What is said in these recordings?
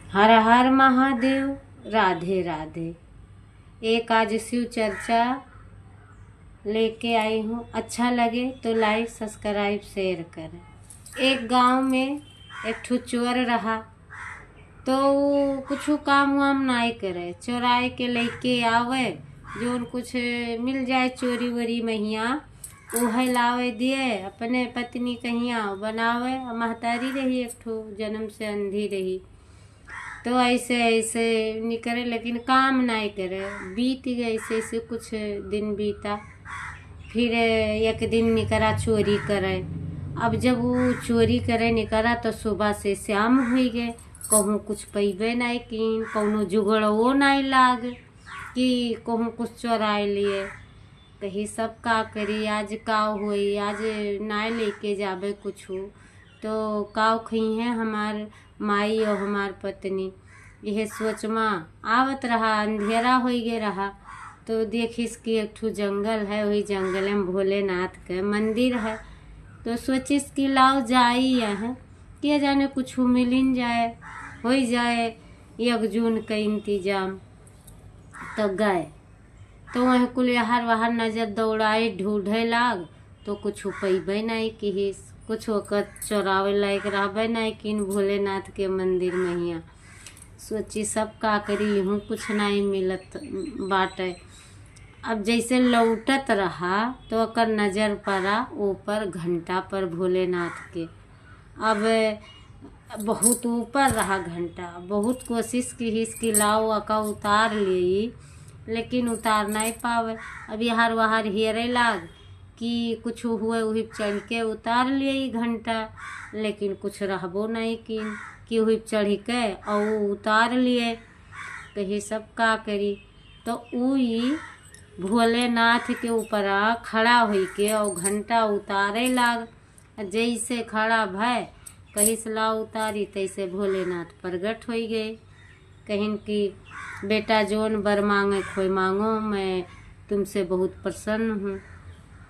हर हर महादेव, राधे राधे। एक आज शिव चर्चा लेके आई हूँ। अच्छा लगे तो लाइक सब्सक्राइब शेयर करें। एक गांव में एक ठो चोर रहा, तो कुछ काम वाम नहीं करे, चोराए के लेके आवे, जो कुछ मिल जाए चोरी वोरी महिया वह लावे दिए अपने पत्नी कहिया बनावे। महतारी रही एक ठो, जन्म से अंधी रही, तो ऐसे ऐसे नहीं करे, लेकिन काम नहीं करे। बीत गए ऐसे ऐसे कुछ दिन बीता। फिर एक दिन निकरा चोरी करे। अब जब वो चोरी करे निकरा तो सुबह से शाम हो गए, कहूँ कुछ पैबे नहीं किन, कौनो जुगड़ वो नहीं लाग कि कहूँ कुछ चोराए लिए। कहीं सब का करी, आज काव हुई, आज नहीं लेके जाबे कुछ, तो काव खई है हमार माई और हमार पत्नी। यह सोच में आवत रहा, अंधेरा हो गए रहा, तो देखिस कि एक ठो जंगल है, वही जंगल में भोलेनाथ का मंदिर है। तो सोचिस कि लाओ जाई है, क्या जाने कुछ मिलिन जाए, हो जाए 1 जून का इंतजाम। तो गए, तो वह कुल यहार वहार नजर दौड़ाए ढूंढे लाग, तो कुछ पैबे नहीं कि कुछ होकर चोरावे लायक रहबे नहीं किन भोलेनाथ के मंदिर में हिया। सोची सब का करी, हूँ कुछ नहीं मिलत बाटे। अब जैसे लौटत रहा तो अकर नजर पड़ा ऊपर घंटा पर भोलेनाथ के। अब बहुत ऊपर रहा घंटा, बहुत कोशिश की इसकी लाओ अका उतार ली, लेकिन उतार नहीं पावे। अब यार वहार हेरे लाग कि कुछ हुए, वही चढ़ के उतार लिए घंटा, लेकिन कुछ रहबो नहीं कि वही चढ़ के और उतार लिए। कही सब का करी, तो उई भोलेनाथ के ऊपर खड़ा हुई के और घंटा उतारे लाग। जैसे खड़ा भय कहीं सला उतारी, तैसे भोलेनाथ प्रगट हो गए। कहीं कि बेटा जोन बर मांगे खोई मांगो, मैं तुमसे बहुत प्रसन्न हूँ।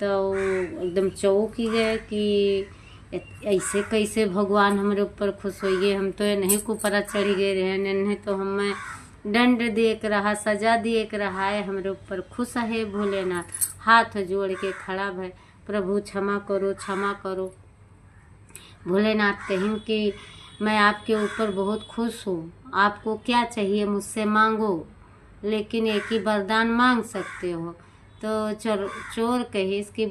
तो एकदम चौंक ही गए कि ऐसे कैसे भगवान हमारे ऊपर खुश हो गए, हम तो ये नहीं को परा चढ़ी गए रहे, नहीं तो हमें दंड देख रहा, सजा देख रहा है, हमारे ऊपर खुश है भोलेनाथ। हाथ जोड़ के खड़ा भय, प्रभु क्षमा करो क्षमा करो। भोलेनाथ कहें कि मैं आपके ऊपर बहुत खुश हूँ, आपको क्या चाहिए मुझसे मांगो, लेकिन एक ही वरदान मांग सकते हो। तो चोर कहे कि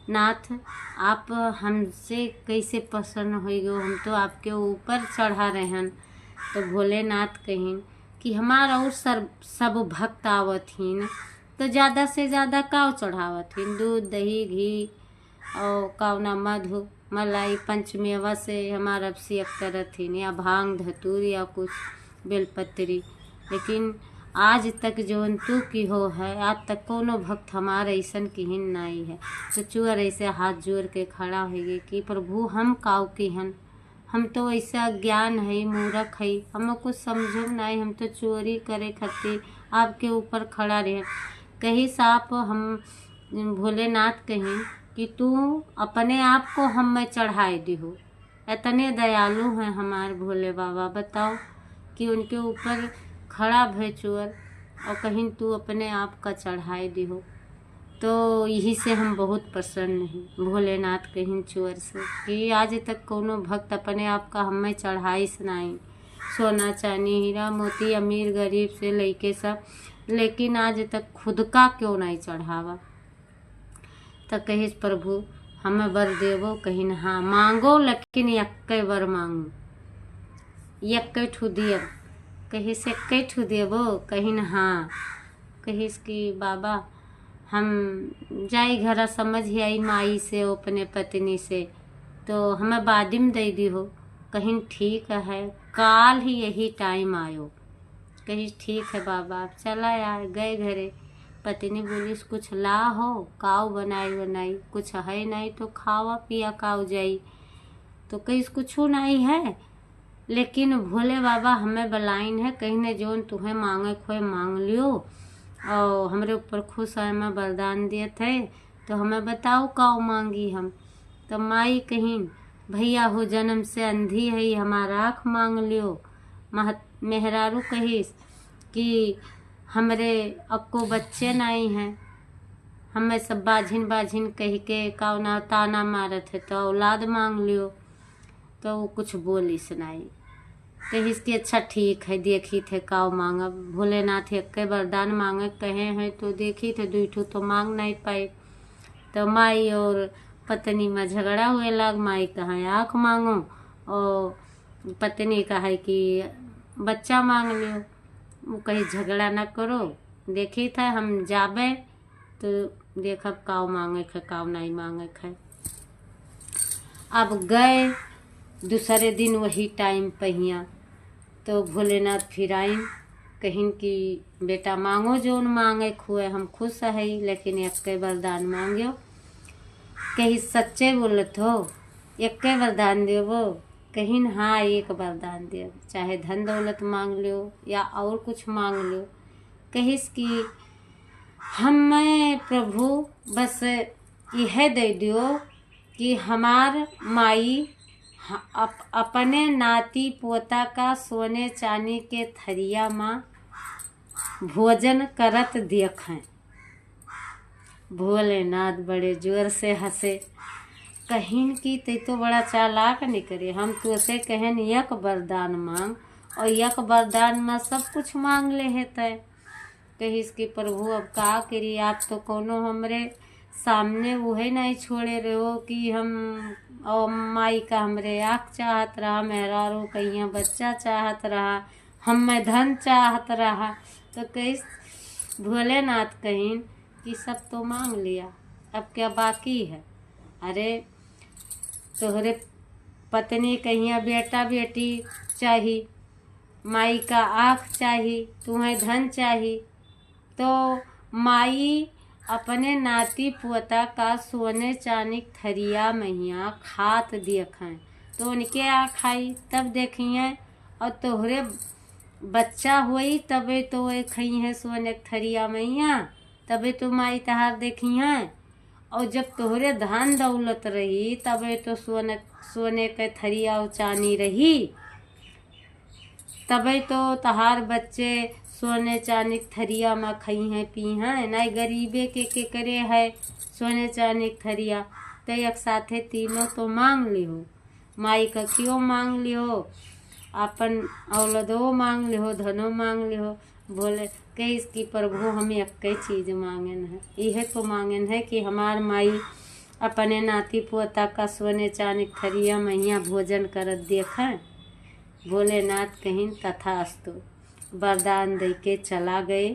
नाथ आप हमसे कैसे प्रसन्न हो गए, हम तो आपके ऊपर चढ़ा रहे हैं। तो भोलेनाथ कहें कि हमारा और सब भक्त आवथिन, तो ज़्यादा से ज़्यादा काव चढ़ावथिन, दूध दही घी और कावना मधु मलाई पंचमेवा से हमारा अभिषेक करथिन, या भांग धतूर या कुछ बेलपत्री। लेकिन आज तक जो तू की हो है, आज तक कोनो भक्त हमारा ऐसन किहिन नहीं है। तो चोर ऐसे हाथ जोड़ के खड़ा हो गए कि प्रभु हम काव की हन, हम तो ऐसा ज्ञान है, मूर्ख है, हम कुछ समझो नहीं, हम तो चोरी करे खातिर आपके ऊपर खड़ा रहे। कहीं साप हम भोलेनाथ कहें कि तू अपने आप को हम में चढ़ाए दी हो, इतने दयालु हैं हमारे भोले बाबा। बताओ कि उनके ऊपर खड़ा भय चोर और कहीं तू अपने आप का चढ़ाए दी हो। तो यही से हम बहुत प्रसन्न हैं भोलेनाथ कहीं चोर से कि आज तक कोनो भक्त अपने आप का हमें चढ़ाई सुनाई, सोना चांदी हीरा मोती अमीर गरीब से लेके सब, लेकिन आज तक खुद का क्यों नहीं चढ़ावा। तो कहिस प्रभु हमें वर देवो, कहीं हाँ मांगो, लेकिन यक्के वर मांगो, यक्के ठू दियो। कहिस यक्के ठू देवो, कहीं हाँ। कहिस कि बाबा हम जाई घर समझ आई माई से अपने पत्नी से, तो हमें बादिम दे दी हो। कहीं ठीक है, काल ही यही टाइम आयो। कहीं ठीक है बाबा, आप चला यार गए घरे। पत्नी बोली कुछ ला हो, काव बनाई कुछ है नहीं तो खावा पिया काव जाई। तो कहीं कुछ नहीं है, लेकिन भोले बाबा हमें बलाइन है, कहीं ने जोन तुम्हें मांगे खोए मांग लियो, और हमारे ऊपर खुश है, हमें वरदान दिए थे, तो हमें बताओ काव मांगी हम। तो माई कहीं भैया हो जन्म से अंधी है, हमारा आँख मांग लियो। मेहरारू कहिस कि हमरे अक्को बच्चे नहीं हैं, हमें सब बाझिन बाझिन कह के कौना ताना मारत है तो औलाद मांग लियो। तो वो कुछ बोलिस नहीं, कहिस कि अच्छा ठीक है, देखी थे काव मांगा। भोलेनाथ एक वरदान मांगे कहे हैं तो देखी थे, दूठू तो मांग नहीं पाए। तो माई और पत्नी में झगड़ा हुए लग। माई कहा आँख मांगो और पत्नी कहा कि बच्चा मांग लियो। वो कही झगड़ा ना करो, देखी था हम जाबे तो देखब काव मांगे खे काव नहीं मांगे खे। अब गए दूसरे दिन वही टाइम पहिया तो भोलेनाथ फिर आइन, कहिन कि बेटा मांगो जोन मांगे खुए, हम खुश है लेकिन एक वरदान मांगो। कहीं सच्चे बोलत हो, एक वरदान देवो? कहिन हाँ एक वरदान दे, चाहे धन दौलत मांग लो या और कुछ मांग लो। कहिस कि हमें प्रभु बस यह दे दियो कि हमार माई अपने नाती पोता का सोने चांदी के थरिया में भोजन करत देखें। भोलेनाथ बड़े जोर से हंसे, कहिन कि ते तो बड़ा चालाक निकले, हम तो से कहन एक वरदान मांग और एक वरदान में सब कुछ मांग ले है तय। कहिस कि प्रभु अब का करी, आप तो कोनो हमरे सामने वही नहीं छोड़े रहो कि हम और माई का हमरे आँख चाहत रहा, मेहरारू कहिया बच्चा चाहत रहा, हमें धन चाहत रहा। तो कहिस भोलेनाथ कहिन कि सब तो मांग लिया, अब क्या बाकी है? अरे तोहरे पत्नी कहिया बेटा बेटी चाहिए, माई का आँख चाहिए, तुम्हें धन चाहिए। तो माई अपने नाती पोता का सोने चांदी थरिया मैया खात देखें तो उनके आ खाई तब देखिए, और तोहरे बच्चा हुई तबे तो वे खई है सोने थरिया मैया, तबे तो माई तहार देखी हैं। और जब तोहरे धन दौलत रही तबे तो सोने के थरिया और चांदी रही, तबे तो तहार बच्चे सोने चांदी थरिया में खई हैं पी हैं। नहीं गरीबे के करे है सोने चांदी थरिया। तो एक साथे तीनों तो मांग लिहो, माई का क्यों मांग लिहो, अपन औलदो मांग लिहो, धनो मांग लिहो। बोले कही इसकी प्रभु हम एक चीज मांगन है, यह तो मांगन है कि हमार माई अपने नाती पोता का सोने चांदी थरिया मैया भोजन करत देखें। भोलेनाथ कहिन तथास्तु, वरदान दे के चला गए।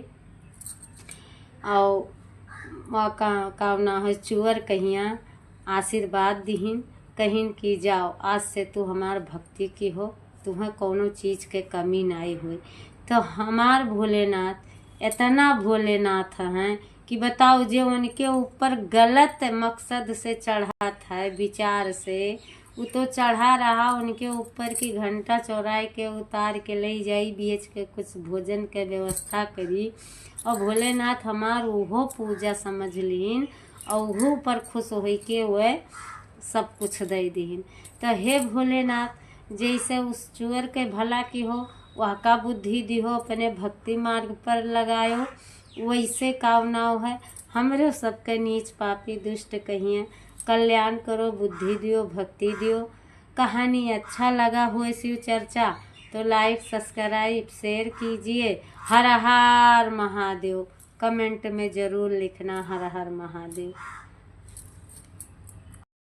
और का ना है चुअर कहिया आशीर्वाद दिहिन, कहिन कि जाओ आज से तू हमार भक्ति की हो, तुम्हें कोनो चीज़ के कमी नहीं हुई। तो हमार भोलेनाथ इतना भोलेनाथ हैं कि बताओ जो उनके ऊपर गलत मकसद से चढ़ा था, विचार से वो तो चढ़ा रहा उनके ऊपर की घंटा चौराहे के उतार के ले जाई, बेच के कुछ भोजन के व्यवस्था करी। और भोलेनाथ हमार उहो पूजा समझ लीन और उहो पर खुश हो के वह सब कुछ दे दीन। तो हे भोलेनाथ जैसे उस चुअर के भला की हो वह का बुद्धि दिहो, अपने भक्ति मार्ग पर लगायो, वैसे कामनाव है हमरे सबके नीच पापी दुष्ट कहिए कल्याण करो, बुद्धि दियो, भक्ति दियो। कहानी अच्छा लगा हो शिव चर्चा तो लाइक सब्सक्राइब शेयर कीजिए। हर हर महादेव, कमेंट में ज़रूर लिखना हर हर महादेव।